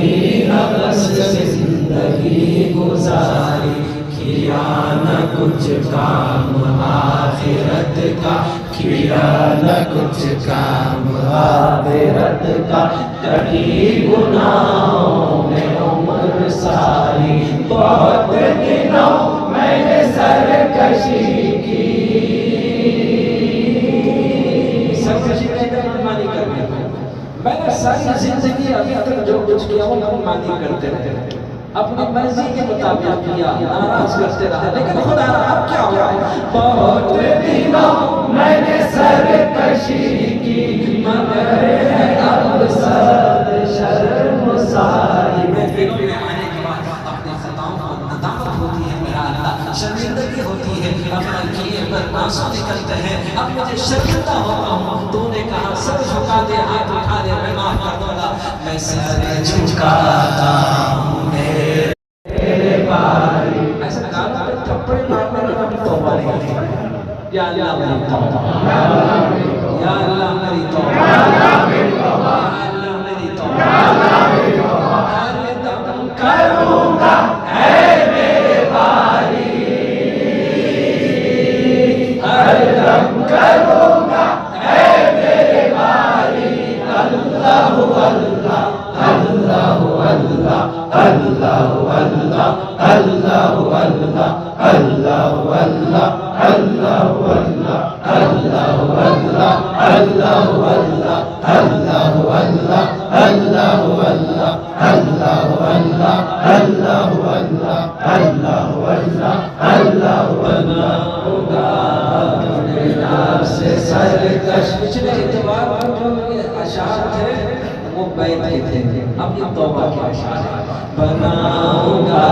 کہیں رقص زندگی گزاری، کیا نہ کچھ کام آخرت کا، کیا نہ کچھ کام آخرت کا، کٹی گناہوں میں عمر ساری، بہت دنوں میں نے سرکشی کی، سرکشی کا منمانی کرنے میں نے ساری زندگی ابھی تک جو کچھ کیا وہ منمانی کرتے رہے، اپنی مرضی کے مطابق کیا، ناراض کرتے رہے، لیکن خدا اب کیا ہوا؟ بہت دنوں میں نے سرکشی کی، مگر ہے اب سرد شرم ساری۔ محفلوں میں آنے کے بعد اپنے خطاؤں کو ندامت ہوتی ہے میرا اللہ، شرمندگی ہوتی ہے، اپنے کیے پر آنسو نکلتے ہیں، اب مجھے شرمندہ ہوتا ہوں، تو نے کہا سر جھکا دے، ہاتھ اٹھا دے، میں معاف کر دوں گا، میں سر جھکاتا ہوں میرے باری۔ ایسا گانا پہ تھپڑے مارنے کا بھی توبہ نہیں ہے، یا اللہ میری توبہ، یا اللہ میری توبہ، یا اللہ میری توبہ، یا اللہ میری توبہ، ہر دم کروں گا اے میرے باری، ہر دم کروں گا اے میرے باری، اللہ اللہ اللہ اللہ اللہ اللہ اللہ اللہ اللہ اللہ اللہ پچھلے اتوار پر جو اشعار تھے وہ بیت کے تھے، اب یہ توبہ کے اشعار ہیں۔ بناؤں گا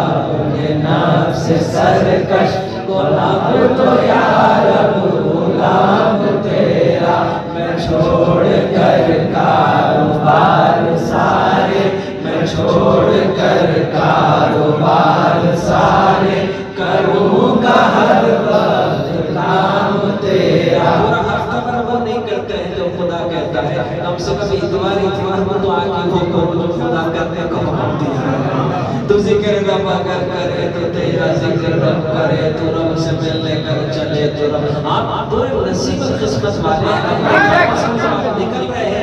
اپنے نفس سرکش، غلام تو یا رب غلام تیرا، میں چھوڑ کر کاروبار سارے، میں چھوڑ کر کاروبار سارے، کروں گا ہر وقت نام تیرا۔ پورا ہفتہ پر وہ نہیں کرتے ہیں جو خدا کہتا ہے، ہم سے کبھی اتوار میں تو آگے ہو کو جو خدا کرنے کو حکم دیا ہے۔ تو ذکر رب اگر کرے تو تیرا ذکر رب کرے، تو رب سے ملنے کر چلے تو رب۔ آپ بڑے نصیب قسمت والے ہیں، نکل رہے ہیں۔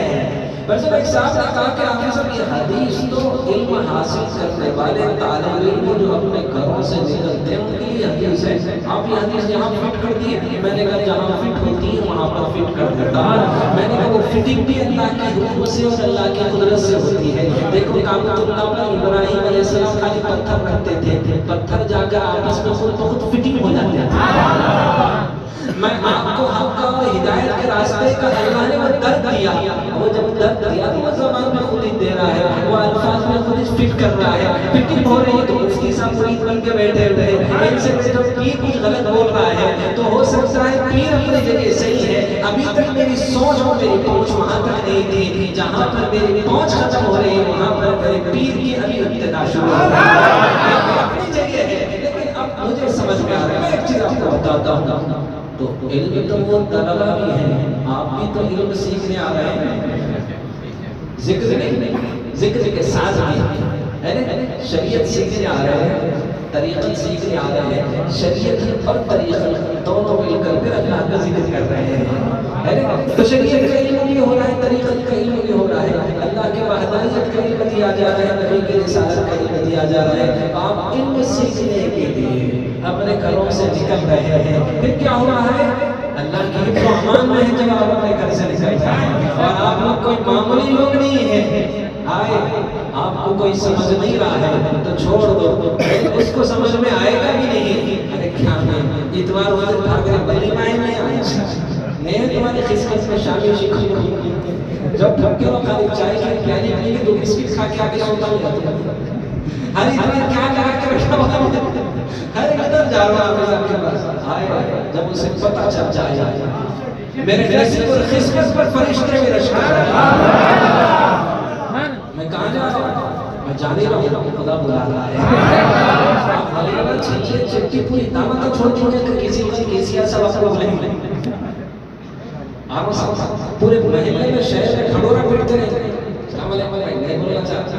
پر جب ایک صاحب نے کہا کہ آپ سب یہ حدیث تو علم حاصل کرنے والے طالب علم جو اپنے گھروں سے نکلتے ہیں ان کے لیے حدیث ہے، آپ یہ حدیث یہاں فٹ کر دی ہے۔ میں نے کہا جہاں فٹ ہوتی ہے وہاں پر فٹ کر دیتا ہے۔ میں نے کہا وہ فٹنگ بھی اللہ کی حکم سے اور اللہ کی قدرت سے ہوتی ہے۔ دیکھو کعبۃ اللہ پر ابراہیم علیہ السلام خالی پتھر رکھتے تھے، پتھر جا کر آپس میں خود بخود فٹنگ ہو جاتے تھے۔ میں آپ کو حق کا اور ہدایت کے راستے کا اللہ نے وہ درد دیا، وہ جب درد دیا تو وہ زبان میں خود ہی دے رہا ہے، وہ الفاظ میں خود ہی فٹ کر رہا ہے، فٹنگ ہو رہی ہے تو مفتی صاحب مرید بن کے بیٹھے ہوئے ان سے جب پیر کچھ غلط بول رہا ہے تو ہو سکتا ہے پیر اپنی جگہ صحیح ہے، ابھی تک میری سوچ اور میری پہنچ وہاں تک نہیں تھی، جہاں پر میری پہنچ ختم ہو رہی ہے وہاں پر میرے پیر کی ابھی ابتدا شروع ہو رہی ہے، اپنی جگہ ہے۔ لیکن اب مجھے سمجھ میں آ رہا ہے، میں ایک چیز آپ کو بتاتا ہوں، تو علم تو وہ طلبہ بھی ہیں، آپ بھی تو علم سیکھنے آ رہے ہیں، ذکر نہیں، ذکر کے ساتھ بھی شریعت سیکھنے آ رہے ہیں، طریقت سیکھنے آ رہے ہیں، شریعت اور طریقت دونوں مل کر اللہ کا ذکر کر رہے ہیں۔ تو شریعت کا علم بھی ہو رہا ہے، طریقت کا علم بھی ہو رہا ہے، اللہ کے وحدانیت کا علم دیا جا رہا ہے، نبی کے رسالت کا علم دیا جا رہا ہے۔ آپ علم سیکھنے کے لیے اپنے گھروں سے نکل رہے ہیں، پھر کیا ہو رہا ہے؟ اللہ کی حفظ و امان میں ہے جب آپ اپنے گھر سے نکلتا ہے، اور آپ لوگ کوئی معمولی لوگ نہیں ہیں، آئے آپ کو کوئی سمجھ نہیں رہا ہے تو چھوڑ دو، اس کو سمجھ میں آئے گا بھی نہیں۔ ارے کیا میں اتوار والے بھاگ رہے بلی مائیں میں آئے میں تمہاری قسمت میں شامل شکر جب ٹھپکے ہو خالی چائے کی پیالی پی کے دو بسکٹ کھا کے آگے سوتا ہوں، ہر اتوار کیا لگا کے بیٹھا ہوا ہر ادھر جا رہا ہے آپ کے پاس، آئے جب اسے پتہ چل جائے میرے نصیب اور قسمت پر فرشتے بھی رش کر رہے ہیں، میں کہاں جا رہا ہوں؟ میں جانے رہا ہوں، خدا بلا رہا ہے۔ آپ حلیمہ چھیچے چٹی پوری دعوت کو چھوڑ چھوڑے تو کسی کسی ایسا وقت وہ نہیں آپ پورے محلے میں شہر میں کھڑورا پھرتے رہے، السلام علیکم بھائی نہیں بولنا چاہتا،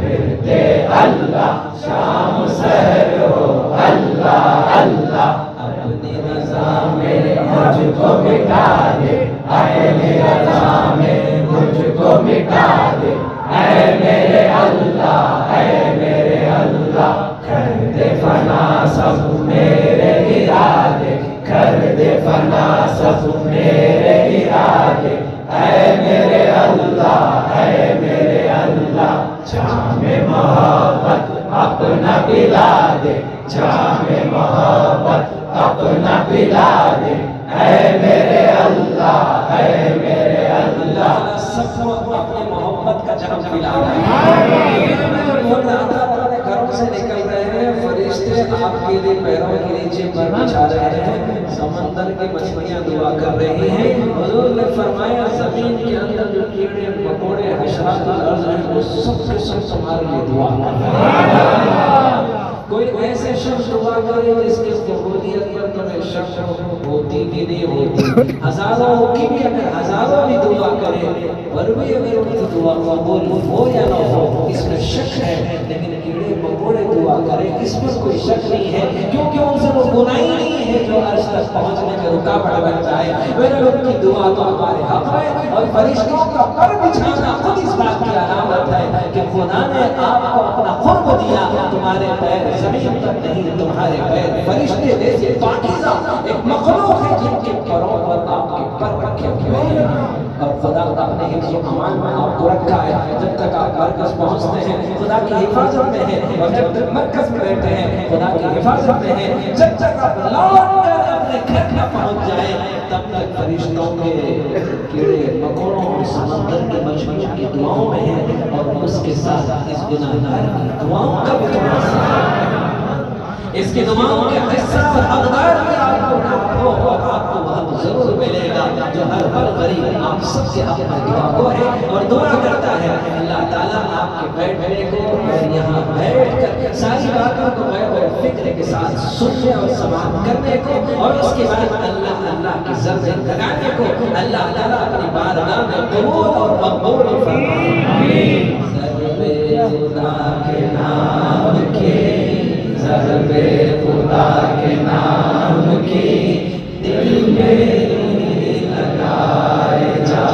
پھرتے اللہ شام سحر ہو اللہ اللہ اپنی رضا میں مجھ کو مٹا دے اے میرے رضا میں مجھ کو مٹا دے اے میرے اللہ کر دے فنا سب میرے ارادے کر دے فنا سب میرے ارادے اے میرے اللہ جام محبت اپنا پلا دے جام محبت اپنا پلا دے اے میرے اللہ سب کو اپنے محبت کا جام پلا دے گھروں سے نکل رہے ہیں فرشتے آپ کے لیے پیروں کے نیچے پر بچھا رہے ہیں سمندر کی مچھلیاں دعا کر رہی ہیں حضور نے فرمایا زمین کے اندر جو کیڑے مکوڑے حشرات الارض ہیں وہ سب کے سب تمہارے لیے دعا کر رہے ہیں کوئی ایسے شخص دعا کرے جس کی قبولیت پر تمہیں شک ہوتی بھی نہیں ہوتی ہزاروں کی بھی اگر ہزاروں بھی دعا کرے پر بھی اگر ان کی دعا قبول ہو یا نہ ہو اس میں شک ہے لیکن کیڑے مکوڑے دعا کرے اس پر کوئی شک نہیں ہے کیونکہ ان سے وہ گناہ نہیں ہے جو عرش تک پہنچنے میں رکاوٹ بن جائے میرے لوگ کی دعا تو ہمارے حق ہے اور فرشتوں کا پر بچھانا خود اس بات کی علامت ہے کہ خدا نے آپ کو اپنا قرب دیا تمہارے پیر زمین تک نہیں تمہارے پیر فرشتے جیسے پاکیزہ ایک مخلوق ہے جن کے پروں پر آپ کے پر رکھے ہوئے ہیں اور خدا اپنے حفظ و امان میں آپ کو رکھا ہے جب تک آپ مرکز پہنچتے ہیں خدا کی حفاظت میں ہیں اور جب تک مرکز میں بیٹھے ہیں خدا کی حفاظت میں ہیں جب تک آپ لوٹ کر اپنے گھر میں پہنچ جائیں تب تک فرشتوں کے کیڑے مکوڑوں سمندر کے مچھلیوں کی دعاؤں میں ہیں اور اس کے ساتھ اس گناہگار کی دعاؤں کا بھی اس کی دعاؤں کے حصہ اور حقدار بھی آپ کو نہ ہو اور آپ کو وہاں ضرور ملے گا جو ہر غریب آپ سب سے اپنا دعا کو ہے اور دعا کرتا ہے اللہ تعالیٰ آپ کے بیٹھنے کو اور یہاں بیٹھ کر ساری باتوں کو غور و فکر کے ساتھ سننے اور سماعت کرنے کو اور اس کے بعد اللہ کی ضرورت لگانے کو اللہ تعالیٰ اپنی بارگاہ میں قبول اور مقبول فرمائے ضرب خدا کے نام کی ضرب خدا کے نام کی دل میں لگائے جا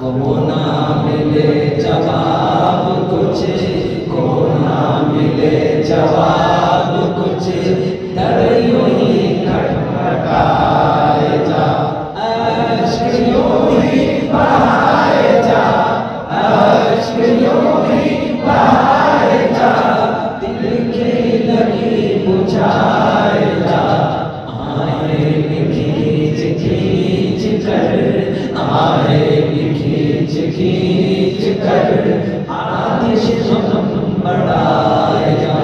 وہ نہ ملے جواب کچھ کو نہ ملے جواب کچھ در یوں ہی کھٹکھٹائے جا عشق یوں ہی بہائے جا عشق یوں ہی بہائے جا دل کی لگی بجھائے جا آئے کھینچ کھینچ کر آئے کھینچ کھینچ کر آتش ہم بڑھائے جا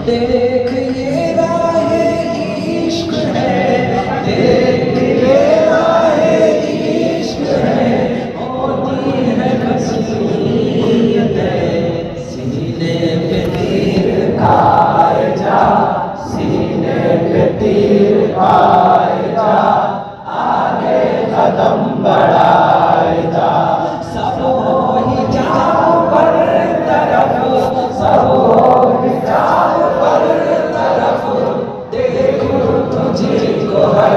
دیکھ یہ راہ عشق ہے، دیکھ یہ راہ عشق ہے، ہوتی ہے خصیت ہے، سینے پہ تیر کھائے جا، سینے پہ تیر کھائے جا، آگے قدم بڑھائے جا، سب ہی جاؤ پر طرف، سب ہی جاؤ پر طرف، دیکھو تجھے کو ہر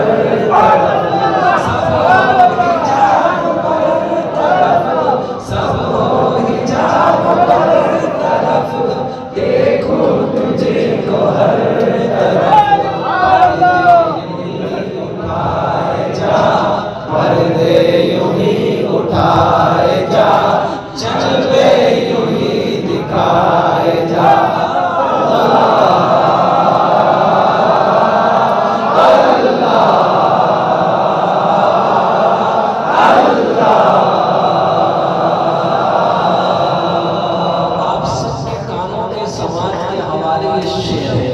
طرف، سب ہی جاؤ پر طرف، سب ہی جاؤ پر طرف، دیکھو تجھے کو ہر طرف، اٹھائے جا، پردے یوں ہی اٹھائے جا، جلوے یوں ہی دکھائے جا،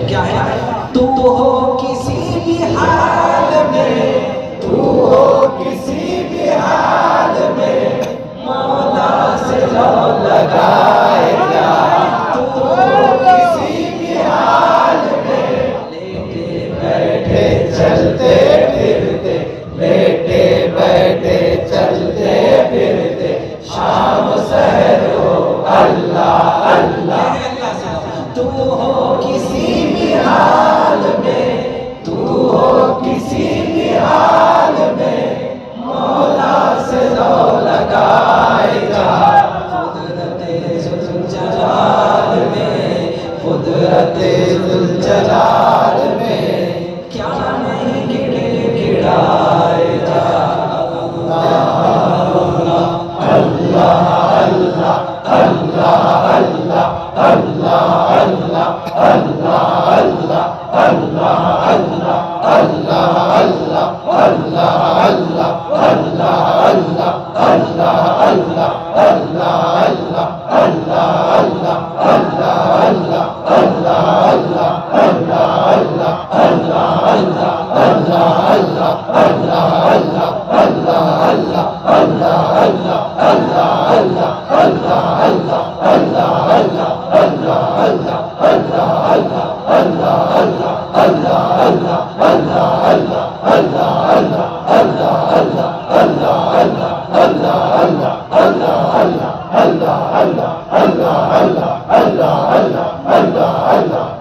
کیا ہے؟ تو ہو کسی بھی حال میں، تو ہو کسی بھی حال میں، مولا سے لو لگائے جا، تو ہو کسی بھی حال میں، لیٹے بیٹھے چلتے پھرتے، لیٹے بیٹھے چلتے پھرتے، شام سحر ہو اللہ اللہ، تو ہو کسی بھی حال میں، تو ہو کسی بھی حال میں، مولا سے لو لگائے جا، قدرت ذوالجلال میں، قدرت ذوالجلال میں، کیا نہیں گڑائے جا، اللہ اللہ اللہ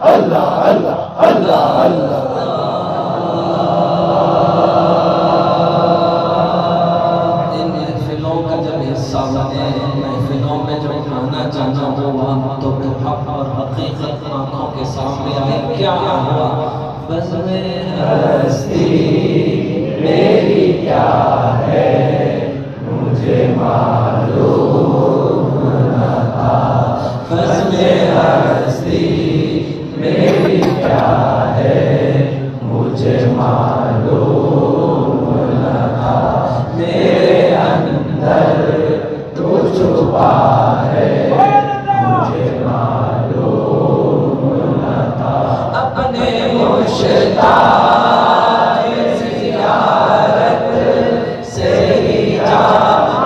اللہ اللہ اللہ محفلوں میں جو آنا جانا ہوا تو حق اور حقیقت آنکھوں کے سامنے آئی، کیا ہوا؟ بزم ہستی میری کیا ہے مجھے معلوم نہ تھا، بزم ہستی میری کیا ہے مجھے معلوم نہ تھا، میرے اندر تو چھپا ہے مجھے معلوم نہ تھا، اپنے مشتاق زیارت سے ہی جا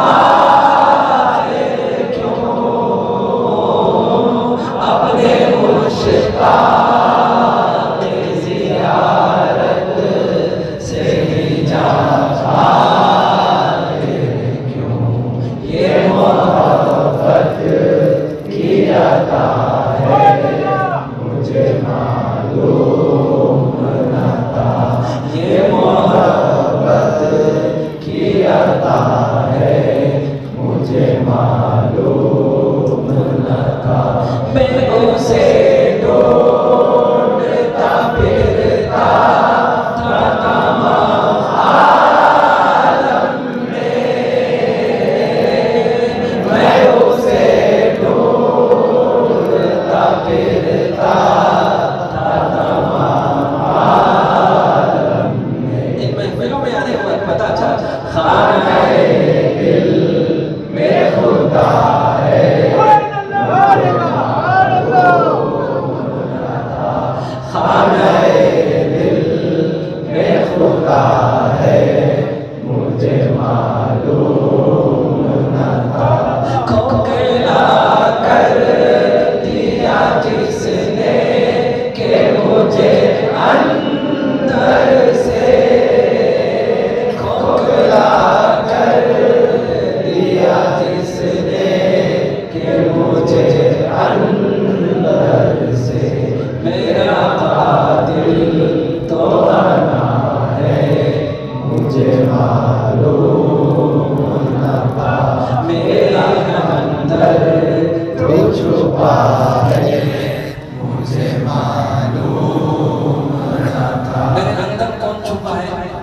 آئے کیوں، اپنے مشتاق زیارت سے ہی جا محبت کی عطا ہے مجھے معلوم نہ تھا، یہ محبت کی عطا ہے مجھے معلوم نہ تھا میں اسے ڈھونڈتا پھرتا تھا تمام عالم میں میں اسے ڈھونڈتا پھرتا تھا تمام عالم میں ان محفلوں میں آنے کے بعد پتہ چلا خانہ دل میں خدا ہے خانہ دل میں خدا ہے مجھے معلوم نہ تھا کھوکھلا کر دیا جس نے کہ مجھے اندر سے کھوکھلا کر دیا جس نے کہ مجھے اندر سے میرا قاتل تو بنا ہے مجھے معلوم نہ تھا میرا اندر تو چھپا ہے مجھے معلوم نہ تھا میرے اندر کون چھپا ہے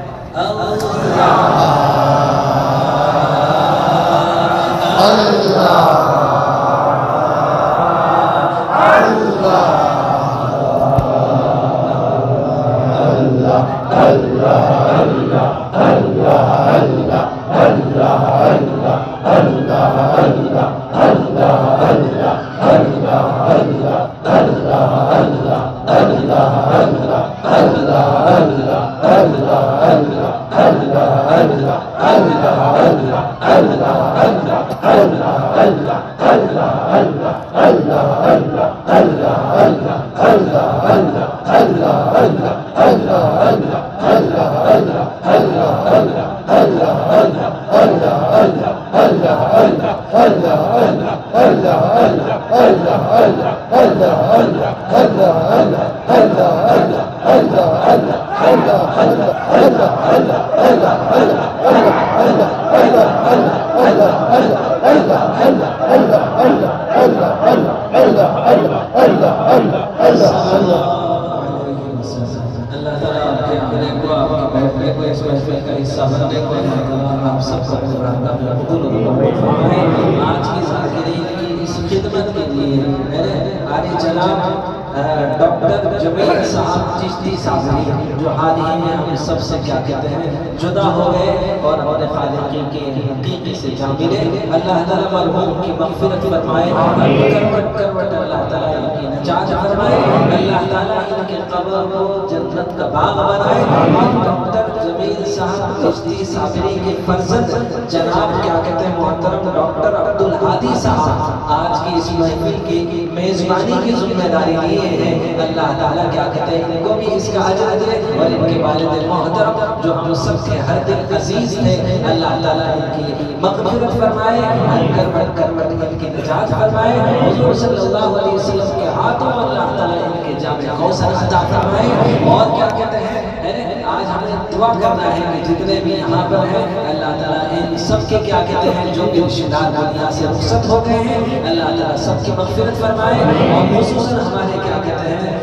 اللہ تعالیٰ آپ کے آنے کو آپ کے بیٹھنے کو اس محفل کا حصہ بننے کو اللہ تعالیٰ آپ سب کو قرآن اپنا قبول و قبول فرمائے آج کی ذاکرین کی اس خدمت کے لیے میرے عالی جناب ڈاکٹر جمیل صاحب چشتی صاحب جو حال ہی میں ہم سب سے کیا کہتے ہیں جدا ہو گئے اور اپنے خالقی کے حقیقی سے جا ملے اللہ تعالیٰ مرحوم کی مغفرت فرمائے کروٹ کروٹ اللہ تعالیٰ ان کی نجات فرمائے اللہ تعالیٰ ان کے قبر کو جنت کا باغ بنائے ڈاکٹر جمیل صاحب چشتی صابری کے فرزند جناب کیا کہتے ہیں محترم ڈاکٹر عبدالہادی صاحب آج کی اس محفل کی میزبانی کی ذمہ داری لیے ہیں اللہ تعالیٰ کیا کہتے ہیں ان کو بھی اس کا اجر دے اور ان کے والد محترم جو ہم سب کے ہر دل عزیز ہے اللہ تعالیٰ ان کی مغفرت فرمائے کروٹ کروٹ ان کی نجات فرمائے حضور صلی اللہ علیہ وسلم کے ہاتھوں اللہ تعالیٰ ان کے جامع کوثر عطا فرمائے اور کیا کہتے ہیں آج ہمیں دعا کرنا ہے کہ جتنے بھی یہاں پر ہیں اللہ تعالیٰ ان سب کے کیا کہتے ہیں جو بھی رشتہ دار دنیا سے رخصت ہو گئے ہیں اللہ تعالیٰ سب کی مغفرت فرمائے اور خصوصاً ہمارے کیا کہتے ہیں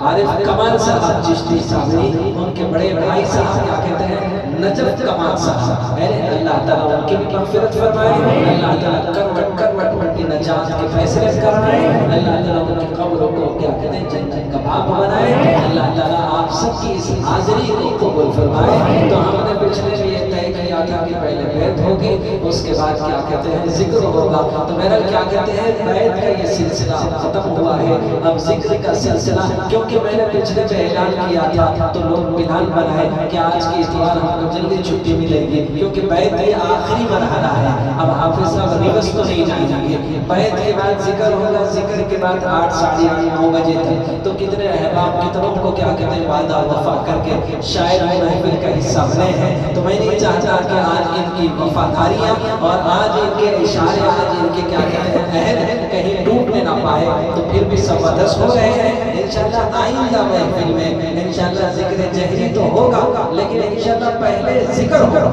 عارف کمال صاحب چشتی صاحبی ان کے بڑے بھائی صاحب کیا کہتے ہیں نجف کمال صاحب اللہ تعالیٰ ان کی بھی مغفرت فرمائے اللہ تعالیٰ کروٹ کروٹ ان کی نجات کے فیصلے کرائے اللہ تعالیٰ ان کی قبروں کو کیا کہتے ہیں جنت کا باغ بنائے اللہ تعالیٰ آپ سب کی اس حاضری کو قبول فرمائے تو ہم نے پچھلے بھی یہ طے کیا تھا کہ پہلے بیعت ہوگی اس کے بعد کیا کہتے ہیں ذکر ہوگا تو میرا کیا کہتے ہیں بیعت کا یہ سلسلہ ختم ہوا ہے اب ذکر کا سلسلہ کیونکہ میں نے پچھلے پہ اعلان کیا تھا تو لوگ پلان بنائے کہ آج کی اتوار ہم کو جلدی چھٹی ملے گی کیونکہ بیعت یہ آخری مرحلہ ہے اب حافظ صاحب ریوس تو نہیں جائیں گے بیعت کے بعد ذکر ہوگا ذکر کے بعد 8 ساڑھے 9 بجے تک تو کتنے احباب کتنوں کو کیا کہتے ہیں وعدہ وفا کر کے شاید محفل کا حصہ بنے ہیں تو میں نہیں چاہتا کہ آج ان کی وفاداریاں اور آج ان کے اشارے، آج ان کے کیا کہتے ہیں عہد کہیں ٹوٹنے نہ پائے، تو پھر بھی سوادس ہو رہے ہیں۔ انشاءاللہ آئندہ محفل میں انشاءاللہ ذکر جہری تو ہوگا، لیکن انشاءاللہ پہلے ذکر ہوگا،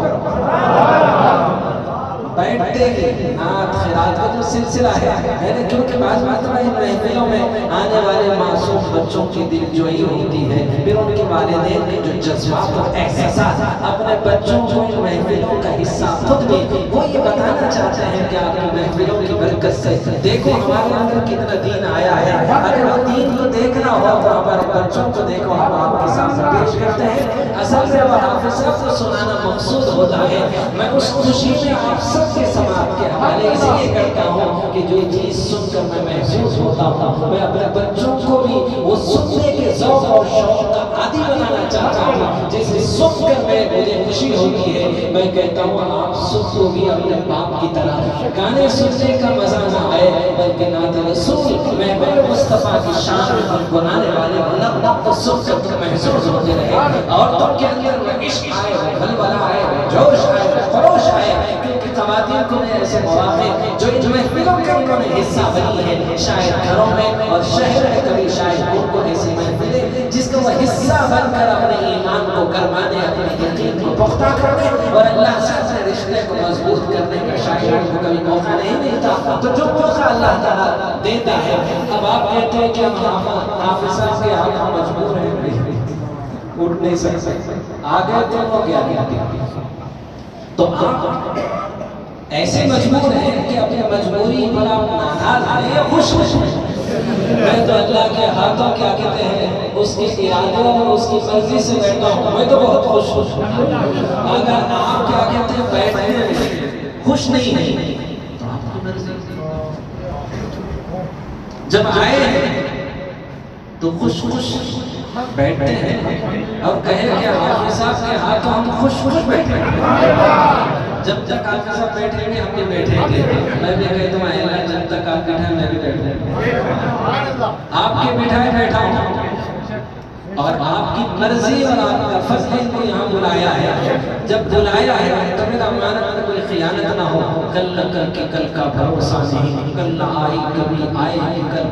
بیٹھتے ہی نعت خیرات کا جو سلسلہ ہے، میں نے کیونکہ بعض مرتبہ ان محفلوں میں آنے والے معصوم بچوں کی دل جوئی ہوتی ہے، پھر ان کے والدین کے جو جذبات اور احساسات اپنے بچوں کو ان محفلوں کا حصہ خود بھی وہ یہ بتانا چاہتے ہیں کہ آپ کی محفلوں کی برکت سے دیکھو ہمارے اندر کتنا دین آیا ہے۔ اگر وہ دین کو دیکھنا ہو تو ہمارے بچوں کو دیکھو، ہم آپ کے سامنے پیش کرتے ہیں۔ اصل میں وہ حافظ صاحب کو سنانا مقصود ہوتا ہے۔ میں اس خوشی میں آپ سب کے سماعت کے حوالے اس لیے کرتا ہوں کہ جو چیز سن کر میں محسوس ہوتا ہوں، میں اپنے بچوں کو بھی وہ سننے کے ذوق اور شوق کا عادی بنانا چاہتا ہوں، جسے سن کر مجھے خوشی ہوتی ہے۔ میں کہتا ہوں آپ سب کو بھی اپنے باپ کی طرح گانے سننے کا مزہ نہ آئے، بلکہ نعت رسول محبوب مصطفیٰ کی شان میں گنگنانے والے لب کو سن کر تم محسوس ہوتے رہے، اور تم کے اندر وہ عشق آئے، وہ بھلبلا آئے، وہ جوش آئے، وہ خروش آئے، کیونکہ خواتین کو نے ایسے مواقع جو ان محفلوں کے انہوں نے حصہ بنی ہے، شاید گھروں میں اور شہر میں کبھی شاید ان کو ایسی محفلیں جس کا وہ حصہ بن کر اپنے ایمان کو گرمانے، اپنے یقین کو پختہ کرنے اور اللہ سے اپنے رشتے کو مضبوط کرنے کا شاید ان کو کبھی موقع نہیں ملتا، تو جو موقع اللہ تعالیٰ دیتا ہے۔ اب آپ کہتے ہیں کہ ہم حافظ صاحب کے آپ مجبور ہیں، اٹھ نہیں سکتے، آگے تو وہ کیا کہتے ہیں، تو آپ ایسے مجبور ہیں کہ اپنی مجبوری پر آپ ناراض ہیں یا خوش ہیں؟ میں تو اللہ کے ہاتھوں کیا کہتے ہیں اس کی ارادے اور اس کی مرضی سے بیٹھا ہوں، میں تو بہت خوش ہوں۔ اگر آپ کیا کہتے ہیں بیٹھنے میں خوش نہیں ہیں تو آپ کی مرضی، جب آئے ہیں تو خوش بیٹھتے ہیں اور کہے کہ حافظ صاحب کے ہاتھوں ہم خوش بیٹھے ہیں۔ جب تک حافظ صاحب بیٹھیں گے ہم بھی بیٹھیں گے، میں بھی کہتا ہوں اے اللہ جب تک آپ بیٹھے میں بھی بیٹھوں، آپ کے بٹھائے بیٹھا ہوں، اور آپ کی مرضی اور آپ کا فضل کو یہاں بلایا ہے۔ جب بلایا ہے تو میرا مانا میں کوئی خیانت نہ ہو، کل نہ کر کے کل کا بھروسہ نہیں، کل نہ آئی کبھی آئے گی کل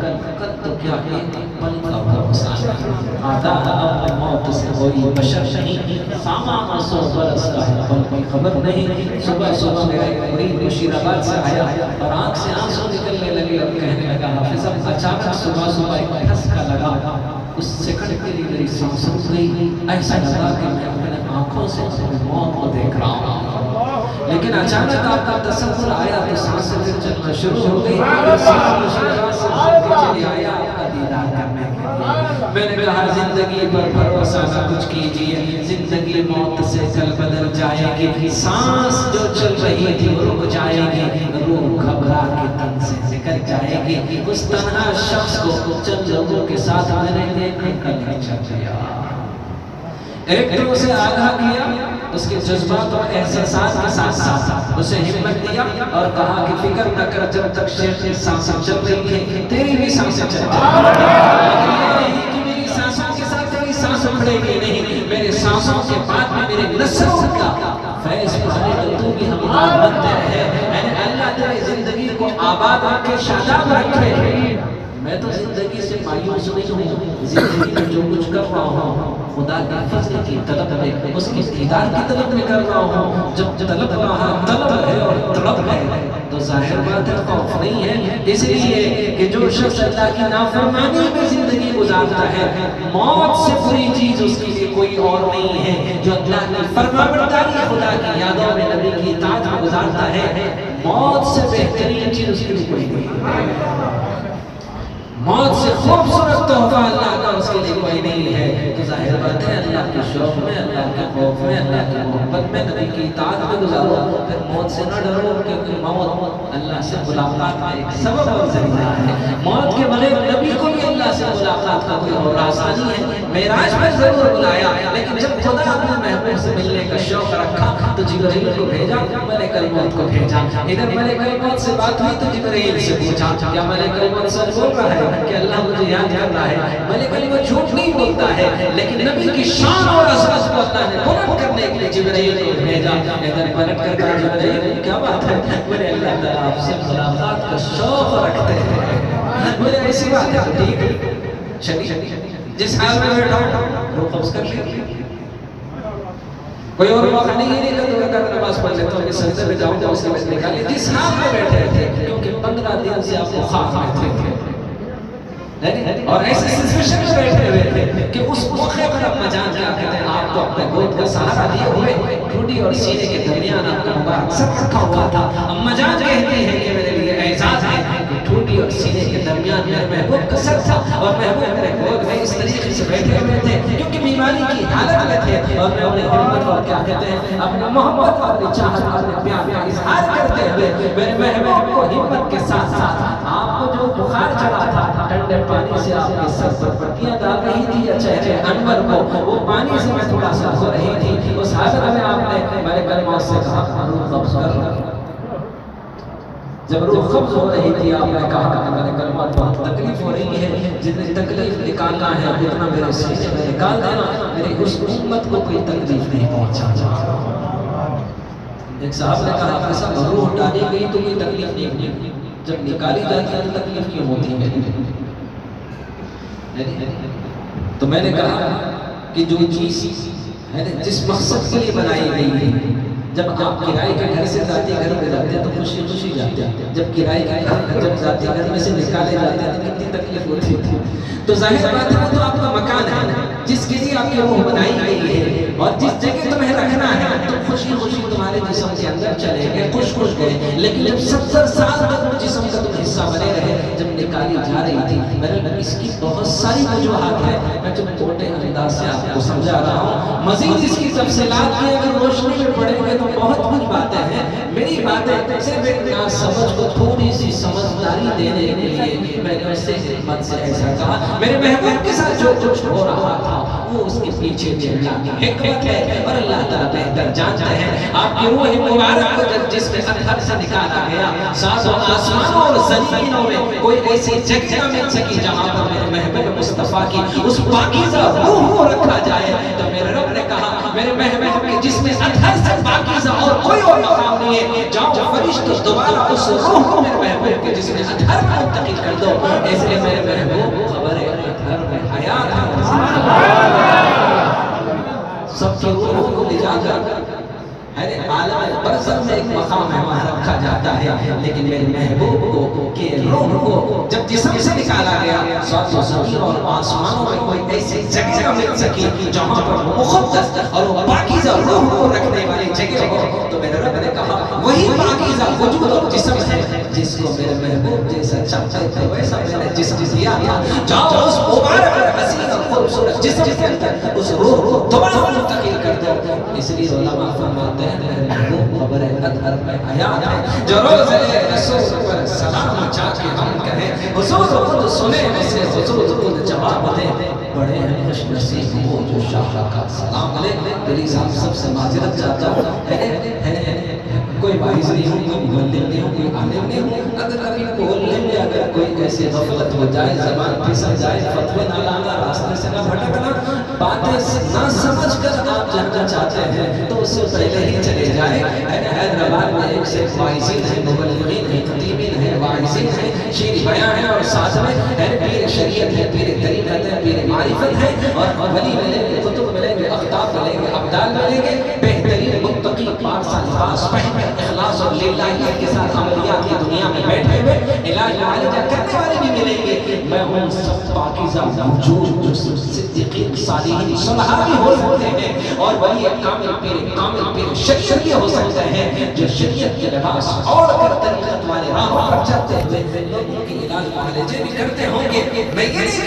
تو کیا ہے پل کا بھروسہ نہیں، آتا اپنے موت سے کوئی بشر نہیں، سامان 100 برس کا ہے پل کی خبر نہیں۔ صبح میرا ایک مرید مشیرآباد سے آیا اور آنکھ سے آنسو نکلنے لگے اور کہنے لگا حافظ صاحب اچانک صبح ایک ٹھسکا لگا، اس سیکنڈ کے لیے میری سانس رک گئی، ایسا لگا کہ میں اپنے آنکھوں سے موت کو دیکھ رہا ہوں، لیکن اچانک آپ کا تصور آیا تو سانسیں پھر چلنا شروع ہو گئی، چلے آیا آپ کا دیدار کرنے کے لیے۔ میں نے کہا زندگی پر بھروسہ نہ کچھ کیجئے، زندگی موت سے کل بدل جائے گی، سانس جو چل رہی تھی وہ رک جائے گی، روح گھبرا کے تن سے نکل جائے گی۔ اس تنہا شخص کو چند لوگوں کے ساتھ میں نے دیکھ کر نہیں چل دیا، ایک تو اسے آگاہ کیا، اس کے جذبات اور احساسات کے ساتھ ساتھ اسے ہمت دیا اور کہا کہ فکر نہ کر، جب تک شیخ کی سانسیں چل رہی ہیں تیری بھی سانسیں چل رہی ہیں، کہ میری سانسوں کے ساتھ تیری سانس اکھڑے گی نہیں، میرے سانسوں کے بعد میں میرے نسلوں کا فیض پانے تو تو بھی ہمارا بنتے رہے، اللہ تیری زندگی کو آباد رکھے، شاداب رکھے۔ میں تو زندگی سے مایوس نہیں ہوں، زندگی میں جو کچھ کر رہا ہوں خدا کے فضل کی طلب میں، اس کی دیدار کی طلب میں کر رہا ہوں۔ جب طلب ہے اور طلب ہے تو ظاہر بات ہے خوف نہیں ہے، اس لیے کہ جو شخص اللہ کی نافرمانی میں زندگی گزارتا ہے موت سے بری چیز اس کے لیے کوئی اور نہیں ہے، جو اللہ کی فرمانبرداری خدا کی یادوں میں نبی کی اطاعت میں گزارتا ہے موت سے بہترین چیز اس کے لیے کوئی نہیں ہے، موت سے خوبصورت تحفہ اللہ کا اس کے لیے کوئی نہیں ہے۔ تو ظاہر بات ہے اللہ کے شوق میں، اللہ کے خوف میں، اللہ کی محبت میں، نبی کی اطاعت میں گزارو، پھر موت سے نہ ڈرو، کیونکہ موت اللہ سے ملاقات کا ایک سبب اور ذریعہ ہے۔ موت کے بغیر نبی کو بھی اللہ سے ملاقات کا کوئی اور راستہ نہیں ہے. معراج میں ضرور بلایا لیکن جب خدا اپنے محبوب سے ملنے کا شوق رکھا تو جبرائیل کو بھیجا, ملک الموت کو بھیجا. ادھر ملک الموت سے بات ہوئی تو جبرائیل سے پوچھا کیا ملک الموت سچ بول رہا ہے کہ اللہ مجھے یاد کر رہا ہے؟ ملک الموت جھوٹ نہیں بولتا ہے لیکن نبی کی شان اور عظمت کو اللہ نے بلند کرنے کے لیے جبرائیل کو بھیجا. ادھر پلٹ کر کہا جبرائیل کیا بات ہے؟ بولے اللہ تعالیٰ آپ سے ملاقات کا شوق رکھتے ہیں. بولے ایسی بات ہے تو ٹھیک چلیے جس حال میں بیٹھا ہوں روح قبض کر لیا. کوئی اور موقع نہیں ہے کہ دو رکعت نماز پڑھ لیتا ہوں کہ سجدے میں جاؤں تو اس کے بعد نکالیے جس حال میں بیٹھے تھے کیونکہ 15 دن سے آپ کو خواب میں تھے اور ایسے سچویشن میں بیٹھے ہوئے تھے کہ اس موقع پر اپنا جان کیا کہتے ہیں آپ کو اپنے گود کا سہارا دیے ہوئے ٹھوٹی اور سینے کے درمیان آپ کا مبارک سر رکھا ہوا تھا. اما جان کہتی ہیں کہ میرے لیے اعزاز ہے کہ ٹھوٹی اور سینے کے درمیان میرے محبوب کا سر تھا اور محبوب میرے گود میں اس طریقے سے بیٹھے ہوئے تھے کیونکہ بیماری کی حالت میں تھے اور میں اپنے ہمت اور کیا کہتے ہیں اپنا محبت اور اپنی چاہت اور اپنے پیار کا اظہار کرتے ہوئے میرے محبوب کو ہمت کے ساتھ ساتھ آپ کو جو بخار چڑھا تھا ٹھنڈے پانی سے آپ کے سر پر پٹیاں ڈال رہی تھی یا چہرے انور کو وہ پانی سے میں تھوڑا سا دھو رہی تھی. اس حالت میں آپ نے ملک الموت سے کہا روح قبض کر. جب روح قبض ہو رہی تھی آپ نے کہا کہ ملک الموت بہت تکلیف ہو رہی ہے, جتنی تکلیف نکالنا ہے اتنا میرے سینے میں نکال دینا, میری اس امت کو کوئی تکلیف نہیں پہنچا. ایک صاحب نے کہا ایسا روح ڈالی گئی تو کوئی تکلیف نہیں ہوئی, جب نکالی جاتی ہے تو تکلیف کیوں ہوتی ہے؟ تو میں نے کہا کہ جو چیز جس مقصد کے لیے بنائی گئی ہے, جب آپ کرائے کے گھر سے ذاتی گھر میں جاتے ہیں تو خوشی خوشی جاتے ہیں, جب کرائے کے گھر جب ذاتی گھر میں سے نکالے جاتے ہیں تو کتنی تکلیف ہوتی ہے. تو ظاہر بات ہے تو آپ کا مکان ہے جس کے لیے آپ کی روح بنائی گئی ہے اور جس جگہ تمہیں رکھنا ہے تو خوشی خوشی تمہارے جسم کے اندر چلے گئے, خوش خوش گئے. لیکن جب 70 سال تک جسم کا تم حصہ بنے رہے, جب نکالی جا رہی تھی, میں اس کی بہت ساری وجوہات ہیں, میں جو چھوٹے انداز سے آپ کو سمجھا رہا ہوں. مزید اس کی تفصیلات کی اگر روشنی میں پڑیں گے تو بہت کچھ باتیں ہیں. میری باتیں صرف ایک ناسمجھ کو تھوڑی سی سمجھداری دینے کے لیے میں نے اس سے حکمت سے ایسا کہا. میرے محبوب کے ساتھ جو کچھ ہو رہا تھا وہ اس کے پیچھے چلنا کی حکمت ہے اور اللہ تعالیٰ بہتر جانتے ہیں. آپ کی روح مبارک کو جب جس کے اندر سے نکالا گیا, ساتوں آسمانوں اور زمینوں میں کوئی ایسی جگہ نہ مل سکی جہاں پر میرے محبوب مصطفیٰ کی اس پاکیزہ روح کو رکھا جائے. تو میرے رب نے کہا میرے محبوب کے جس میں اندر سے پاکیزہ اور کوئی اور مقام نہیں ہے, جاؤ فرشتوں دوبارہ اس روح کو میرے محبوب کے جس میں اندر میں منتقل کر دو. اس لیے میرے محبوب خبر ہے گھر میں حیات ہے, سب کی روحوں کو لے جا کر عالم برزخ میں ایک مقام ہے وہاں رکھا جاتا ہے. لیکن میرے محبوب کو کہ روح کو جب جسم سے نکالا گیا, سات و زمین اور آسمانوں میں کوئی ایسی جگہ نہ مل سکی جہاں پر مقدس اور پاکیزہ روح کو رکھنے والی جگہ ہو. تو میرے رب نے کہا وہی پاکیزہ وجود اور جسم ہے جس کو میرے محبوب جیسا چاہتے تھے ویسا میں نے جسم دیا تھا. جاؤ اس مبارک اور حسین اور خوبصورت جسم کے اندر اس روح کو دوبارہ منتقل کر دو. اس لیے علماء فرماتے ہیں وہ خبر اطہر میں حیات ہے. جو روز رسول پر سلام چاہ کے ہم کہیں حضور خود سنے ویسے حضور خود جواب دیں. بڑے ہیں خوش نصیب وہ جو شاہ کا سلام لے. پلیز ہم سب سے معذرت چاہتا ہوں, کوئی واعظ نہیں ہوں, کوئی مبلغ نہیں ہوں, کوئی عالم نہیں ہوں. اگر کبھی بولنے میں اگر کوئی ایسی غفلت ہو جائے, زبان پھسل جائے, فتوے نہ لانا, راستے سے نہ بھٹکنا, باتیں نہ سمجھ کر آپ جاننا چاہتے ہیں تو اس سے پہلے ہی چلے جائیں. حیدرآباد میں ایک سے واعظین ہیں, مبلغین ہیں, خطیبین ہیں, واعظین ہیں, شیریں بیاں ہیں اور ساتھ میں پیر شریعت ہے, پیر طریقت ہے, پیر معرفت ہے. اور ولی ملیں گے, کتب ملیں گے, اقطاب ملیں گے, ابدال ملیں گے, بہترین متقی پاک سا لباس پہن کر اخلاص اور للہیت کے ساتھ عملیات کی دنیا میں بیٹھے ہوئے علاج معالجہ کرنے والے بھی ملیں گے. میں ان سب پاکیزہ وجود جو صدیقین صالحین صلحاء بھی ہو سکتے ہیں اور ولی کامل پیر شریعت بھی ہو سکتے ہیں جو شریعت کے لباس اور کر طریقت والے راہوں پر چلتے ہوئے لوگوں کے علاج معالجے بھی کرتے ہوں گے. میں یہ نہیں